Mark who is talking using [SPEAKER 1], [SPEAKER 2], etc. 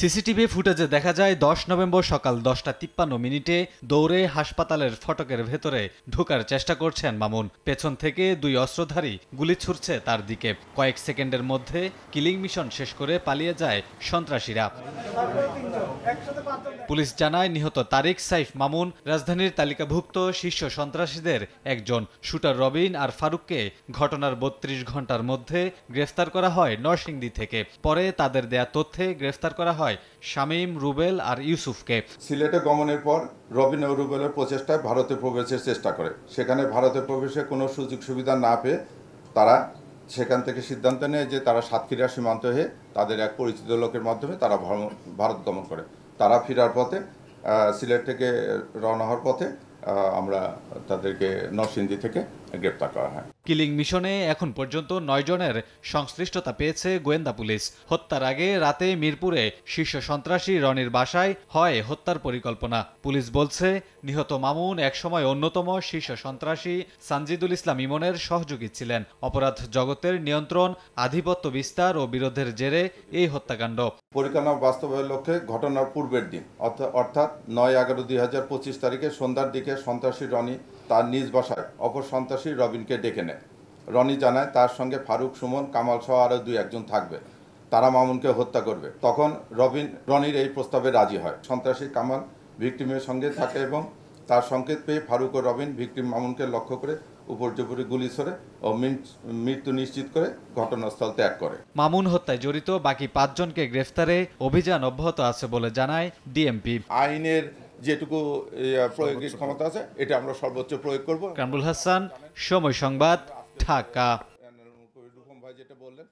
[SPEAKER 1] CCTV ফুটেজে দেখা যায় 10 নভেম্বর সকাল 10:53 দৌড়ে হাসপাতালের ফটকের ভেতরে ঢোকার চেষ্টা করছেন মামুন। পেছন থেকে দুই অস্ত্রধারী গুলি ছুড়ছে তার দিকে। কয়েক সেকেন্ডের মধ্যে কিলিং মিশন শেষ করে পালিয়ে যায় সন্ত্রাসীরা। পুলিশ জানায় নিহত তারিক সাইফ মামুন রাজধানীর তালিকাভুক্ত শীর্ষ সন্ত্রাসীদের একজন। শুটার রবিন আর ফারুককে ঘটনার 32 ঘন্টার মধ্যে গ্রেফতার করা হয় নরসিংদী থেকে। পরে তাদের দেয়া তথ্যে গ্রেফতার করা হয় শামীম, রুবেল আর ইউসুফকে।
[SPEAKER 2] সিলেটে গমনের পর রবিন ও রুবেলের প্রচেষ্টায় ভারতে প্রবেশের চেষ্টা করে। সেখানে ভারতে প্রবেশে কোনো সুযোগ সুবিধা না পেয়ে তারা সেখান থেকে সিদ্ধান্ত নেয় যে তারা সাতক্ষীরা সীমান্ত হয়ে তাদের এক পরিচিত লোকের মাধ্যমে তারা ভারত গমন করে। তারা ফেরার পথে সিলেট থেকে রওনা হওয়ার পথে আমরা তাদেরকে নরসিংদী থেকে গ্রেপ্তার করা হয়।
[SPEAKER 1] কিলিং মিশনে এখন পর্যন্ত 9 জনের সংশ্লিষ্টতা পেয়েছে গোয়েন্দা পুলিশ। হত্যার আগে রাতে মিরপুরে শীর্ষ সন্ত্রাসী রনির বাসায় হয় হত্যার পরিকল্পনা। পুলিশ বলছে নিহত মামুন একসময় অন্যতম শীর্ষ সন্ত্রাসী সানজিদুল ইসলাম ইমনের সহযোগী ছিলেন। অপরাধ জগতের নিয়ন্ত্রণ, আধিপত্য বিস্তার ও বিরোধের জেরে এই হত্যাকাণ্ড।
[SPEAKER 2] পরিকল্পনা বাস্তবায়নের লক্ষ্যে ঘটনার পূর্বের দিন অর্থাৎ 9/11/2025 তারিখে সন্ধ্যার দিকে সন্ত্রাসী রনি তার নিজ বাসায় অপর সন্ত্রাসী রবিনকে ডেকে নেয়। রনি জানায় তার সঙ্গে ফারুক, সুমন, কামাল সহ আরও 2-1 থাকবে, তারা মামুনকে হত্যা করবে। তখন রনির এই প্রস্তাবে রাজি হয়। সন্ত্রাসী কামাল ভিকটিমের সঙ্গে থাকে এবং তার সংকেত পেয়ে ফারুক ও রবিন ভিকটিম মামুনকে লক্ষ্য করে উপর্যুপরি গুলি ছোড়ে ও মৃত্যু নিশ্চিত করে ঘটনাস্থল ত্যাগ করে।
[SPEAKER 1] মামুন হত্যায় জড়িত বাকি 5 জনকে গ্রেফতারে অভিযান অব্যাহত আছে বলে জানায় ডিএমপি।
[SPEAKER 2] আইনের যেটুকু প্রয়োগের ক্ষমতা আছে এটা আমরা সর্বোচ্চ প্রয়োগ করব।
[SPEAKER 1] কামরুল হাসান, সময় সংবাদ, ঢাকা।
[SPEAKER 2] ভাই যেটা বললেন।